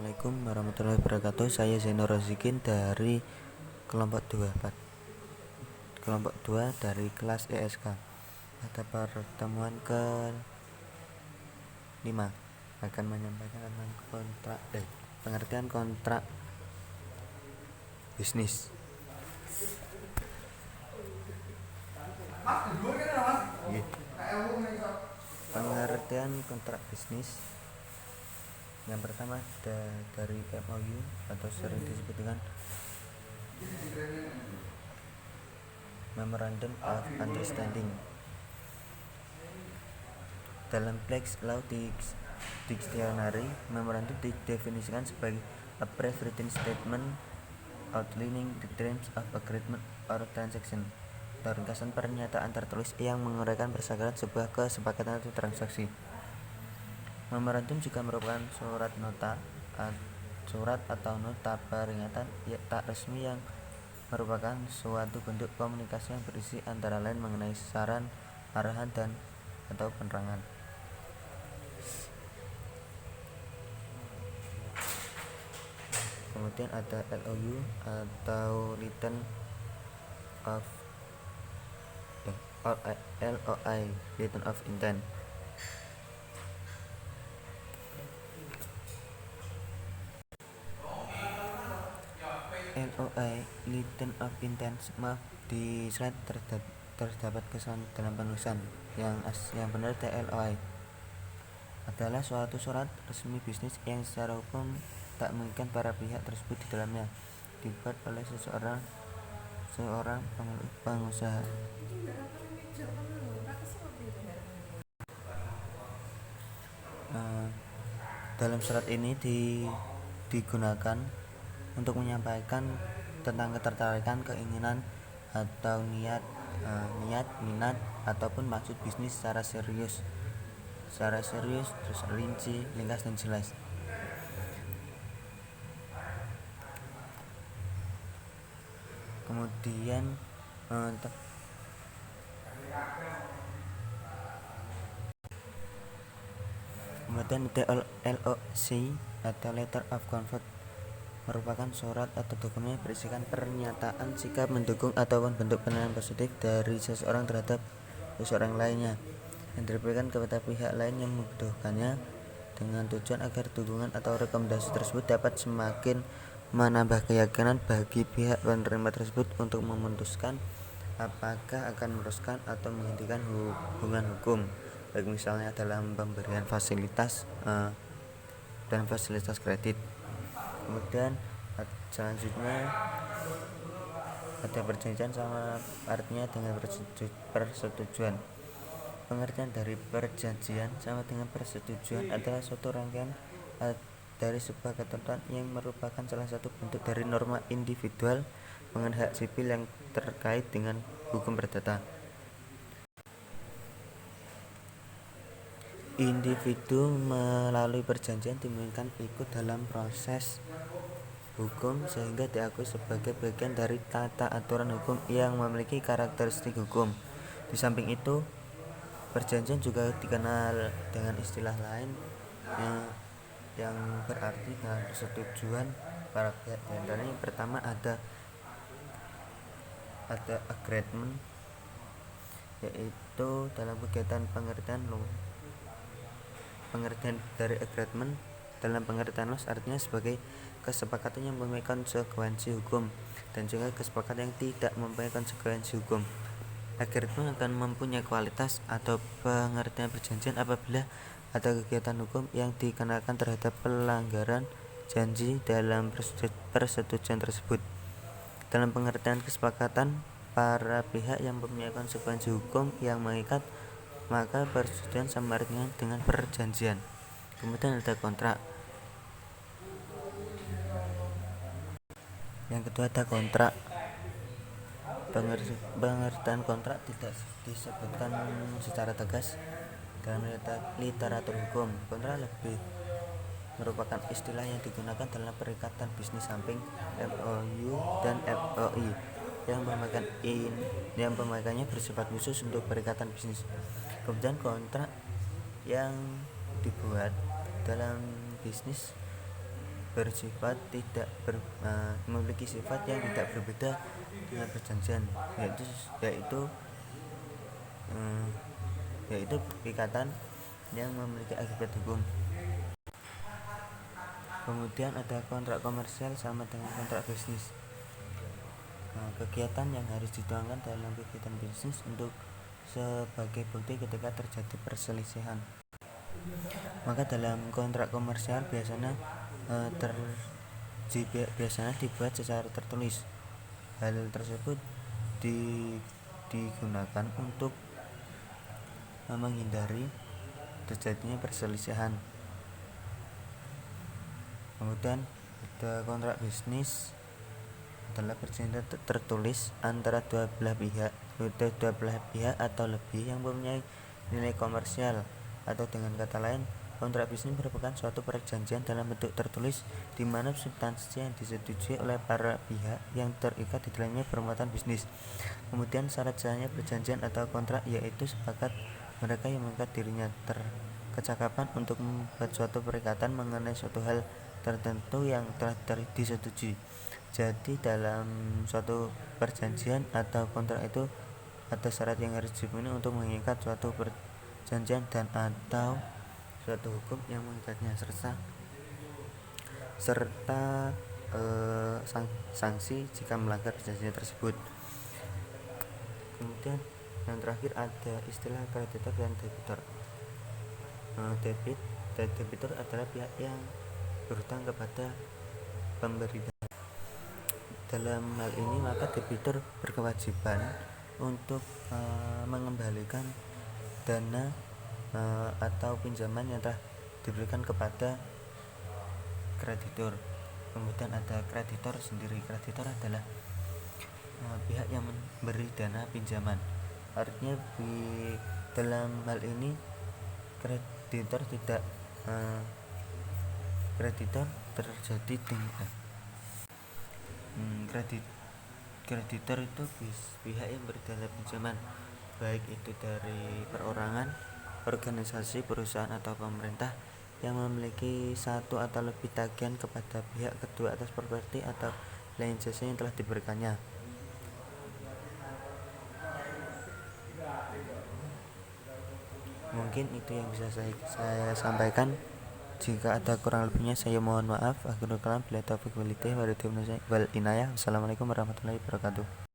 Assalamualaikum warahmatullahi wabarakatuh. Saya Zainur Rozikin dari kelompok 2 dari kelas ESK. Pada pertemuan ke-5 akan menyampaikan tentang pengertian kontrak bisnis. Pengertian kontrak bisnis yang pertama dari MOU atau sering disebut dengan Memorandum of Understanding. Dalam Black's Law Dictionary, memorandum didefinisikan sebagai a brief written statement outlining the terms of agreement or transaction, atau ringkasan pernyataan tertulis yang menguraikan persyarat sebuah kesepakatan atau transaksi. Memorandum juga merupakan surat atau nota peringatan tak resmi yang merupakan suatu bentuk komunikasi yang berisi antara lain mengenai saran, arahan, dan atau penerangan. Kemudian ada LOU atau Written of LOI, Written of Intent. LOI, Written of Intent, di slide terdapat kesalahan dalam penulisan. Yang benar LOI adalah suatu surat resmi bisnis yang secara hukum tak mengikat para pihak tersebut di dalamnya, dibuat oleh seorang pengusaha. Dalam surat ini digunakan untuk menyampaikan tentang ketertarikan, keinginan, atau niat, minat, ataupun maksud bisnis secara serius, terus rinci, ringkas, dan jelas. Kemudian ada LOC atau Letter of Comfort, merupakan surat atau dokumen yang berisikan pernyataan sikap mendukung ataupun bentuk penilaian positif dari seseorang terhadap seseorang lainnya yang diberikan kepada pihak lain yang membutuhkannya, dengan tujuan agar dukungan atau rekomendasi tersebut dapat semakin menambah keyakinan bagi pihak penerima tersebut untuk memutuskan apakah akan meneruskan atau menghentikan hubungan hukum, baik misalnya dalam pemberian fasilitas dan fasilitas kredit. Kemudian selanjutnya ada perjanjian, sama artinya dengan persetujuan. Pengertian dari perjanjian sama dengan persetujuan adalah suatu rangkaian dari sebuah ketentuan yang merupakan salah satu bentuk dari norma individual mengenai hak sipil yang terkait dengan hukum perdata. Individu melalui perjanjian dimungkinkan ikut dalam proses hukum sehingga diakui sebagai bagian dari tata aturan hukum yang memiliki karakteristik hukum. Di samping itu, perjanjian juga dikenal dengan istilah lain yang berarti dengan persetujuan para pihak. Di antaranya yang pertama ada agreement, yaitu dalam kegiatan pengertian dari agreement dalam pengertian luas artinya sebagai kesepakatan yang mempunyai konsekuensi hukum dan juga kesepakatan yang tidak mempunyai konsekuensi hukum. Agreement akan mempunyai kualitas atau pengertian perjanjian apabila ada kegiatan hukum yang dikenakan terhadap pelanggaran janji dalam persetujuan tersebut. Dalam pengertian kesepakatan para pihak yang mempunyai konsekuensi hukum yang mengikat, maka persetujuan sama artinya dengan perjanjian. Kemudian ada kontrak. Yang kedua ada kontrak. Pengertian kontrak tidak disebutkan secara tegas dalam literatur hukum. Kontrak lebih merupakan istilah yang digunakan dalam perikatan bisnis samping MOU dan LOI yang pemakaiannya bersifat khusus untuk perikatan bisnis. Kemudian kontrak yang dibuat dalam bisnis memiliki sifat yang tidak berbeda dengan perjanjian, yaitu yaitu ikatan yang memiliki akibat hukum. Kemudian ada kontrak komersial sama dengan kontrak bisnis. Kegiatan yang harus dituangkan dalam kegiatan bisnis untuk sebagai bukti ketika terjadi perselisihan. Maka dalam kontrak komersial biasanya dibuat secara tertulis. Hal tersebut digunakan untuk menghindari terjadinya perselisihan. Kemudian ada kontrak bisnis adalah perjanjian tertulis antara dua belah pihak atau lebih yang mempunyai nilai komersial, atau dengan kata lain, kontrak bisnis merupakan suatu perjanjian dalam bentuk tertulis di mana substansi yang disetujui oleh para pihak yang terikat di dalamnya bermuatan bisnis. Kemudian syarat sahnya perjanjian atau kontrak yaitu sepakat mereka yang mengikat dirinya terkecakapan untuk membuat suatu perikatan mengenai suatu hal tertentu yang telah disetujui. Jadi dalam suatu perjanjian atau kontrak itu ada syarat yang harus dipenuhi untuk mengikat suatu perjanjian dan atau suatu hukum yang mengikatnya serta sanksi jika melanggar perjanjian tersebut. Kemudian yang terakhir ada istilah kreditor dan debitor. Debitor adalah pihak yang berhutang kepada pemberi. Dalam hal ini maka debitur berkewajiban untuk mengembalikan dana atau pinjaman yang telah diberikan kepada kreditur. Kemudian ada kreditor sendiri. Kreditor adalah pihak yang memberi dana pinjaman. Artinya di dalam hal ini kreditor terjadi dengan kreditor itu pihak yang berdana pinjaman, baik itu dari perorangan, organisasi, perusahaan atau pemerintah yang memiliki satu atau lebih tagihan kepada pihak kedua atas properti atau lain jasa yang telah diberikannya. Mungkin itu yang bisa saya sampaikan. Jika ada kurang lebihnya saya mohon maaf. Akhirul kalam, bila taufiq wal hidayah wal inayah. Wassalamualaikum warahmatullahi wabarakatuh.